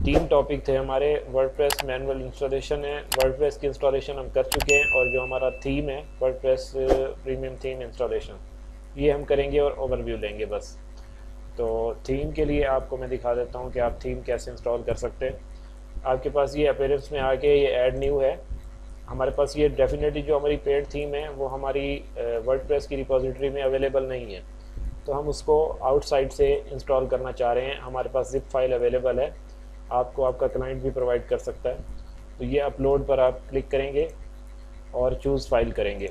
तीन टॉपिक थे हमारे। वर्डप्रेस मैनुअल इंस्टॉलेशन है, वर्डप्रेस की इंस्टॉलेशन हम कर चुके हैं, और जो हमारा थीम है वर्डप्रेस प्रीमियम थीम इंस्टॉलेशन, ये हम करेंगे और ओवरव्यू लेंगे बस। तो थीम के लिए आपको मैं दिखा देता हूँ कि आप थीम कैसे इंस्टॉल कर सकते हैं। आपके पास ये अपीयरेंस में आके ये ऐड न्यू है हमारे पास। ये डेफिनेटली जो हमारी पेड थीम है वो हमारी वर्डप्रेस की रिपोजिटरी में अवेलेबल नहीं है, तो हम उसको आउटसाइड से इंस्टॉल करना चाह रहे हैं। हमारे पास जिप फाइल अवेलेबल है, आपको आपका क्लाइंट भी प्रोवाइड कर सकता है। तो ये अपलोड पर आप क्लिक करेंगे और चूज़ फाइल करेंगे।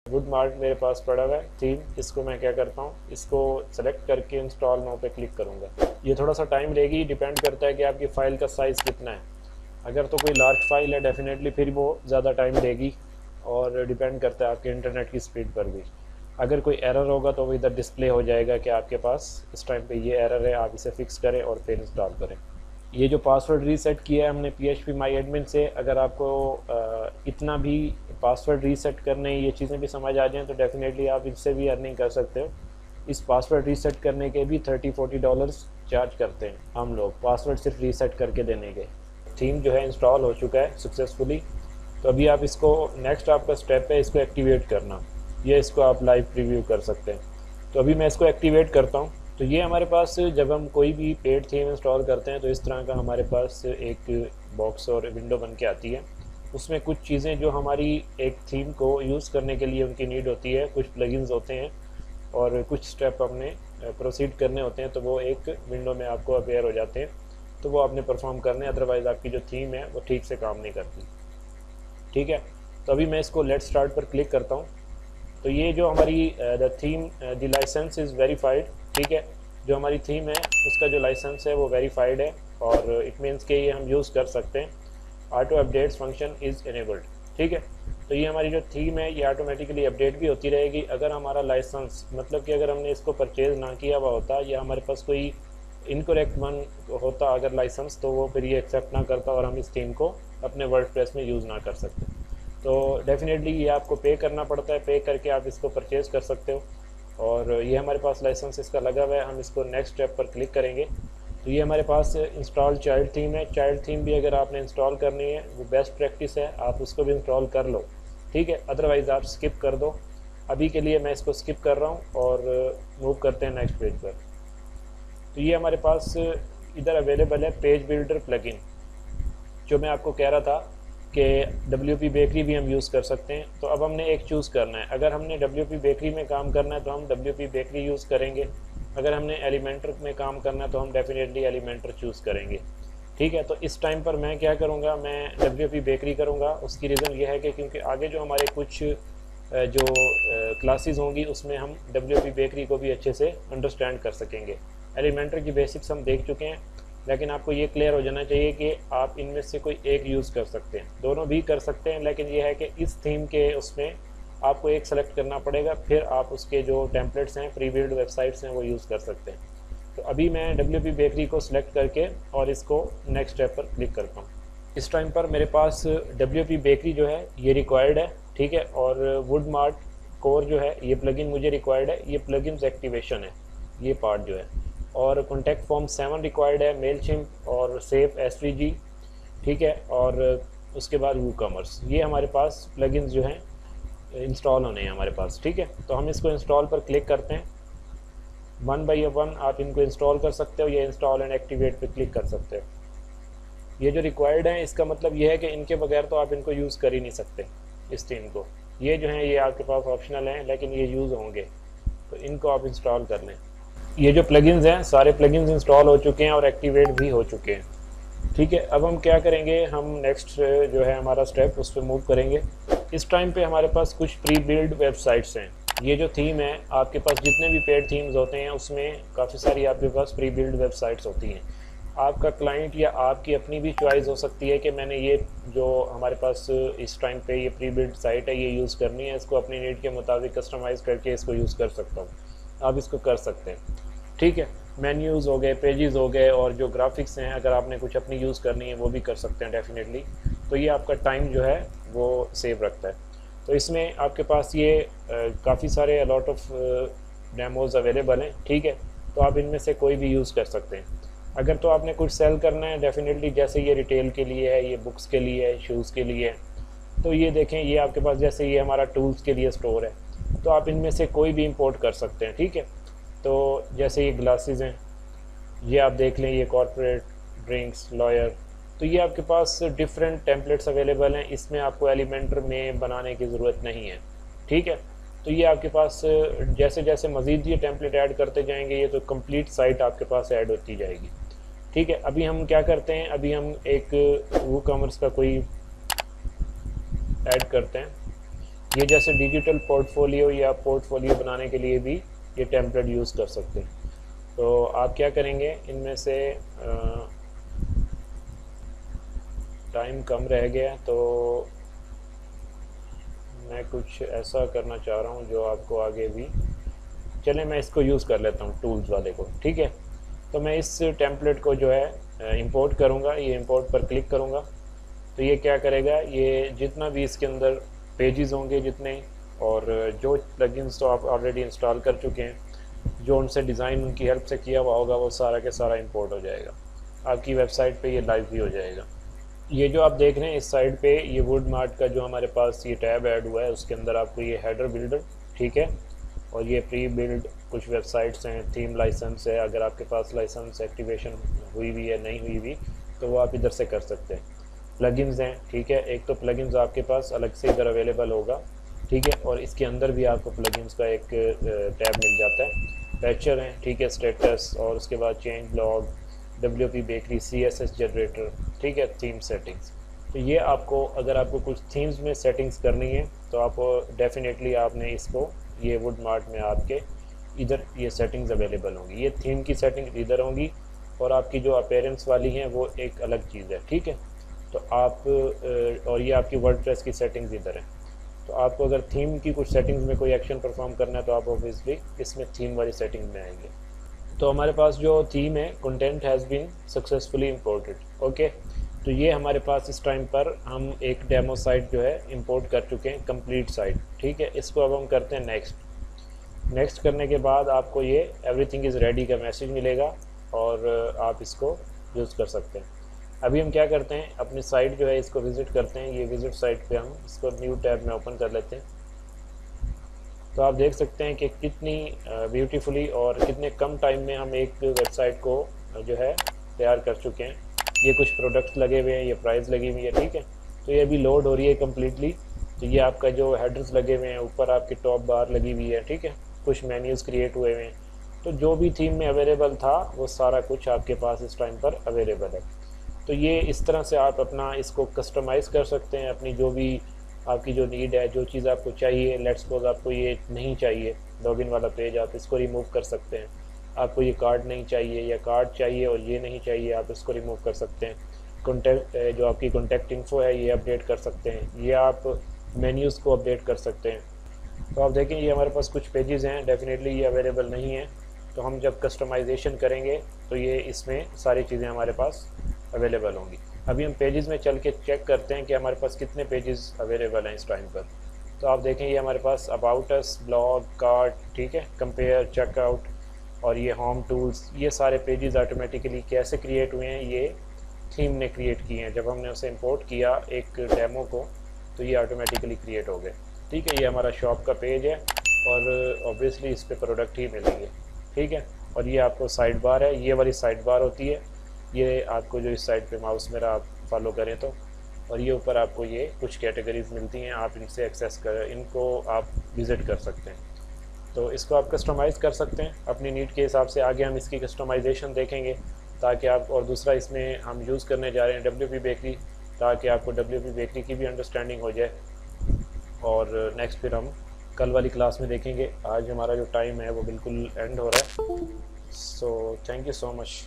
वुड मार्ट मेरे पास पड़ा हुआ है थीम, इसको मैं क्या करता हूँ, इसको सेलेक्ट करके इंस्टॉल नाउ पे क्लिक करूँगा। ये थोड़ा सा टाइम लेगी, डिपेंड करता है कि आपकी फ़ाइल का साइज़ कितना है। अगर तो कोई लार्ज फाइल है डेफिनेटली फिर वो ज़्यादा टाइम लेगी, और डिपेंड करता है आपके इंटरनेट की स्पीड पर भी। अगर कोई एरर होगा तो वो इधर डिस्प्ले हो जाएगा कि आपके पास इस टाइम पे ये एरर है, आप इसे फिक्स करें और फिर इंस्टॉल करें। ये जो पासवर्ड रीसेट किया है हमने PHP माई एडमिन से, अगर आपको इतना भी पासवर्ड रीसेट करने ये चीज़ें भी समझ आ जाएँ तो डेफिनेटली आप इससे भी अर्निंग कर सकते हो। इस पासवर्ड रीसेट करने के भी $30-40 चार्ज करते हैं हम लोग, पासवर्ड सिर्फ रीसेट करके देने के। थीम जो है इंस्टॉल हो चुका है सक्सेसफुली। तो अभी आप इसको, नेक्स्ट आपका स्टेप है इसको एक्टिवेट करना। ये इसको आप लाइव प्रीव्यू कर सकते हैं। तो अभी मैं इसको एक्टिवेट करता हूँ। तो ये हमारे पास जब हम कोई भी पेड थीम इंस्टॉल करते हैं तो इस तरह का हमारे पास एक बॉक्स और विंडो बन के आती है। उसमें कुछ चीज़ें जो हमारी एक थीम को यूज़ करने के लिए उनकी नीड होती है, कुछ प्लगइन्स होते हैं और कुछ स्टेप हमने प्रोसीड करने होते हैं, तो वो एक विंडो में आपको अवेयर हो जाते हैं, तो वो आपने परफॉर्म करने, अदरवाइज़ आपकी जो थीम है वो ठीक से काम नहीं करती। ठीक है, तो अभी मैं इसको लेट स्टार्ट पर क्लिक करता हूँ। तो ये जो हमारी the theme the licence is verified. ठीक है, जो हमारी थीम है उसका जो लाइसेंस है वो वेरीफाइड है, और इट मीन्स के ये हम यूज़ कर सकते हैं। Auto updates function is enabled. ठीक है, तो ये हमारी जो थीम है ये ऑटोमेटिकली अपडेट भी होती रहेगी। अगर हमारा लाइसेंस, मतलब कि अगर हमने इसको परचेज़ ना किया हुआ होता या हमारे पास कोई इनकरेक्ट वन होता अगर लाइसेंस, तो वो फिर ये एक्सेप्ट ना करता और हम इस थीम को अपने वर्डप्रेस में यूज़ ना कर सकते। तो डेफिनेटली ये आपको पे करना पड़ता है, पे करके आप इसको परचेज़ कर सकते हो। और ये हमारे पास लाइसेंस इसका लगा हुआ है। हम इसको नेक्स्ट स्टेप पर क्लिक करेंगे। तो ये हमारे पास इंस्टॉल चाइल्ड थीम है। चाइल्ड थीम भी अगर आपने इंस्टॉल करनी है वो बेस्ट प्रैक्टिस है, आप उसको भी इंस्टॉल कर लो। ठीक है, अदरवाइज़ आप स्किप कर दो। अभी के लिए मैं इसको स्किप कर रहा हूँ और मूव करते हैं नेक्स्ट पेज पर। तो ये हमारे पास इधर अवेलेबल है पेज बिल्डर प्लगइन, जो मैं आपको कह रहा था कि WP बेकरी भी हम यूज़ कर सकते हैं। तो अब हमने एक चूज़ करना है। अगर हमने WP बेकरी में काम करना है तो हम WP बेकरी यूज़ करेंगे। अगर हमने एलिमेंटर में काम करना है तो हम डेफिनेटली एलिमेंटर चूज़ करेंगे। ठीक है, तो इस टाइम पर मैं क्या करूँगा, मैं WP बेकरी करूँगा। उसकी रीज़न ये है कि क्योंकि आगे जो हमारे कुछ जो क्लासेस होंगी उसमें हम WP बेकरी को भी अच्छे से अंडरस्टैंड कर सकेंगे। एलिमेंटर की बेसिक्स हम देख चुके हैं, लेकिन आपको ये क्लियर हो जाना चाहिए कि आप इनमें से कोई एक यूज़ कर सकते हैं, दोनों भी कर सकते हैं, लेकिन ये है कि इस थीम के उसमें आपको एक सेलेक्ट करना पड़ेगा, फिर आप उसके जो टेम्पलेट्स हैं, प्री बिल्ड वेबसाइट्स हैं, वो यूज़ कर सकते हैं। तो अभी मैं WP बेकरी को सिलेक्ट करके और इसको नेक्स्ट स्टेप पर क्लिक करता हूँ। इस टाइम पर मेरे पास WP बेकरी जो है ये रिक्वायर्ड है। ठीक है, और वुड मार्ट कोर जो है ये प्लगइन मुझे रिक्वायर्ड है, ये प्लगइन्स एक्टिवेशन है ये पार्ट जो है। और कॉन्टैक्ट फॉर्म 7 रिक्वायर्ड है, मेलचिम्प और सेफ SVG। ठीक है, और उसके बाद वूकॉमर्स। ये हमारे पास प्लगइन्स जो हैं इंस्टॉल होने हैं हमारे पास। ठीक है, तो हम इसको इंस्टॉल पर क्लिक करते हैं। वन बाई वन आप इनको इंस्टॉल कर सकते हो, ये इंस्टॉल एंड एक्टिवेट पे क्लिक कर सकते हो। ये जो रिक्वायर्ड है इसका मतलब ये है कि इनके बगैर तो आप इनको यूज़ कर ही नहीं सकते इस थीम को। ये जो हैं ये आपके पास ऑप्शनल हैं, लेकिन ये यूज़ होंगे, तो इनको आप इंस्टॉल कर लें। ये जो प्लगइन्स हैं सारे प्लगइन्स इंस्टॉल हो चुके हैं और एक्टिवेट भी हो चुके हैं। ठीक है, अब हम क्या करेंगे, हम नेक्स्ट जो है हमारा स्टेप उस पर मूव करेंगे। इस टाइम पे हमारे पास कुछ प्री बिल्ड वेबसाइट्स हैं। ये जो थीम है आपके पास जितने भी पेड थीम्स होते हैं उसमें काफ़ी सारी आपके पास प्री बिल्ड वेबसाइट्स होती हैं। आपका क्लाइंट या आपकी अपनी भी चॉइस हो सकती है कि मैंने ये जो हमारे पास इस टाइम पे ये प्री बिल्ड साइट है ये यूज़ करनी है, इसको अपनी नीड के मुताबिक कस्टमाइज़ करके इसको यूज़ कर सकता हूँ। आप इसको कर सकते हैं। ठीक है, मेन्यूज़ हो गए, पेजेस हो गए, और जो ग्राफिक्स हैं अगर आपने कुछ अपनी यूज़ करनी है वो भी कर सकते हैं डेफिनेटली। तो ये आपका टाइम जो है वो सेव रखता है। तो इसमें आपके पास ये काफ़ी सारे अलॉट ऑफ डेमोज अवेलेबल हैं, ठीक है। तो आप इनमें से कोई भी यूज़ कर सकते हैं। अगर तो आपने कुछ सेल करना है डेफिनेटली, जैसे ये रिटेल के लिए है, ये बुक्स के लिए है, शूज़ के लिए है, तो ये देखें ये आपके पास जैसे ये हमारा टूल्स के लिए स्टोर है, तो आप इनमें से कोई भी इंपोर्ट कर सकते हैं, ठीक है। तो जैसे ये ग्लासेस हैं, ये आप देख लें, ये कॉर्पोरेट ड्रिंक्स लॉयर, तो ये आपके पास डिफरेंट टेम्पलेट्स अवेलेबल हैं, इसमें आपको एलिमेंटर में बनाने की ज़रूरत नहीं है, ठीक है। तो ये आपके पास जैसे जैसे मज़ीद ये टेम्पलेट ऐड करते जाएंगे, ये तो कंप्लीट साइट आपके पास ऐड होती जाएगी, ठीक है। अभी हम क्या करते हैं, अभी हम एक वो कॉमर्स का कोई ऐड करते हैं। ये जैसे डिजिटल पोर्टफोलियो या पोर्टफोलियो बनाने के लिए भी ये टेम्पलेट यूज़ कर सकते हैं। तो आप क्या करेंगे, इनमें से टाइम कम रह गया तो मैं कुछ ऐसा करना चाह रहा हूँ जो आपको आगे भी चले। मैं इसको यूज़ कर लेता हूँ टूल्स वाले को, ठीक है। तो मैं इस टेम्पलेट को जो है इंपोर्ट करूँगा, ये इंपोर्ट पर क्लिक करूँगा तो ये क्या करेगा, ये जितना भी इसके अंदर पेजेस होंगे जितने, और जो प्लगइन्स तो आप ऑलरेडी इंस्टॉल कर चुके हैं, जो उनसे डिज़ाइन उनकी हेल्प से किया हुआ होगा, वो सारा के सारा इंपोर्ट हो जाएगा आपकी वेबसाइट पे, ये लाइव भी हो जाएगा। ये जो आप देख रहे हैं इस साइड पे, ये वुड मार्ट का जो हमारे पास ये टैब ऐड हुआ है, उसके अंदर आपको ये हेडर बिल्डर, ठीक है, और ये प्री बिल्ड कुछ वेबसाइट्स हैं, थीम लाइसेंस है, अगर आपके पास लाइसेंस एक्टिवेशन हुई हुई है नहीं हुई हुई तो वो आप इधर से कर सकते हैं। प्लगइन्स हैं, ठीक है, एक तो प्लगइन्स आपके पास अलग से इधर अवेलेबल होगा, ठीक है, और इसके अंदर भी आपको प्लगइन्स का एक टैब मिल जाता है। पैचर हैं, ठीक है, स्टेटस, और उसके बाद change blog, WP bakery, CSS generator, ठीक है, थीम सेटिंग्स। तो ये आपको अगर आपको कुछ थीम्स में सेटिंग्स करनी है तो आप डेफिनेटली आपने इसको, ये वुड मार्ट में आपके इधर ये सेटिंग्स अवेलेबल होंगी। ये थीम की सेटिंग इधर होंगी और आपकी जो अपीयरेंस वाली हैं वो एक अलग चीज़ है, ठीक है। तो आप और ये आपकी वर्डप्रेस की सेटिंग्स इधर है। तो आपको अगर थीम की कुछ सेटिंग्स में कोई एक्शन परफॉर्म करना है तो आप ऑब्वियसली इसमें थीम वाली सेटिंग में आएंगे। तो हमारे पास जो थीम है, content has been successfully imported, okay. तो ये हमारे पास इस टाइम पर हम एक डेमो साइट जो है इंपोर्ट कर चुके हैं, कंप्लीट साइट, ठीक है। इसको अब हम करते हैं नेक्स्ट करने के बाद आपको ये एवरीथिंग इज़ रेडी का मैसेज मिलेगा और आप इसको यूज़ कर सकते हैं। अभी हम क्या करते हैं, अपनी साइट जो है इसको विज़िट करते हैं। ये विज़िट साइट पे हम इसको न्यू टैब में ओपन कर लेते हैं। तो आप देख सकते हैं कि कितनी ब्यूटीफुली और कितने कम टाइम में हम एक वेबसाइट को जो है तैयार कर चुके हैं। ये कुछ प्रोडक्ट्स लगे हुए हैं, ये प्राइस लगी हुई है, ठीक है। तो ये अभी लोड हो रही है कम्प्लीटली। तो ये आपका जो हेडर्स लगे हुए हैं, ऊपर आपकी टॉप बार लगी हुई है, ठीक है, कुछ मेन्यूज़ क्रिएट हुए हुए हैं। तो जो भी थीम में अवेलेबल था वो सारा कुछ आपके पास इस टाइम पर अवेलेबल है। तो ये इस तरह से आप अपना इसको कस्टमाइज़ कर सकते हैं, अपनी जो भी आपकी जो नीड है, जो चीज़ आपको चाहिए। लेट्स सपोज आपको ये नहीं चाहिए लॉगिन वाला पेज, आप इसको रिमूव कर सकते हैं। आपको ये कार्ड नहीं चाहिए या कार्ड चाहिए और ये नहीं चाहिए, आप इसको रिमूव कर सकते हैं। कॉन्टैक्ट जो आपकी कॉन्टैक्ट इन्फो है ये अपडेट कर सकते हैं, ये आप मेन्यूज़ को अपडेट कर सकते हैं। तो आप देखें ये हमारे पास कुछ पेजेस हैं, डेफिनेटली ये अवेलेबल नहीं है। तो हम जब कस्टमाइजेशन करेंगे तो ये इसमें सारी चीज़ें हमारे पास अवेलेबल होंगी। अभी हम पेजेस में चल के चेक करते हैं कि हमारे पास कितने पेजेस अवेलेबल हैं इस टाइम पर। तो आप देखें ये हमारे पास अबाउट अस, ब्लॉग, कार्ट, ठीक है, कंपेयर, चेकआउट और ये होम टूल्स, ये सारे पेजेस ऑटोमेटिकली कैसे क्रिएट हुए हैं, ये थीम ने क्रिएट किए हैं। जब हमने उसे इंपोर्ट किया एक डेमो को तो ये ऑटोमेटिकली क्रिएट हो गए, ठीक है। ये हमारा शॉप का पेज है और ऑब्वियसली इस पर प्रोडक्ट ही मिलेंगे, ठीक है। और ये आपको साइड बार है, ये वाली साइड बार होती है, ये आपको जो इस साइड पे माउस मेरा आप फॉलो करें तो, और ये ऊपर आपको ये कुछ कैटेगरीज मिलती हैं, आप इनसे एक्सेस कर, इनको आप विज़िट कर सकते हैं। तो इसको आप कस्टमाइज़ कर सकते हैं अपनी नीड के हिसाब से। आगे हम इसकी कस्टमाइजेशन देखेंगे ताकि आप, और दूसरा इसमें हम यूज़ करने जा रहे हैं WP बेकरी, ताकि आपको WP बेकरी की भी अंडरस्टैंडिंग हो जाए। और नेक्स्ट फिर हम कल वाली क्लास में देखेंगे। आज हमारा जो टाइम है वो बिल्कुल एंड हो रहा है। So thank you so much.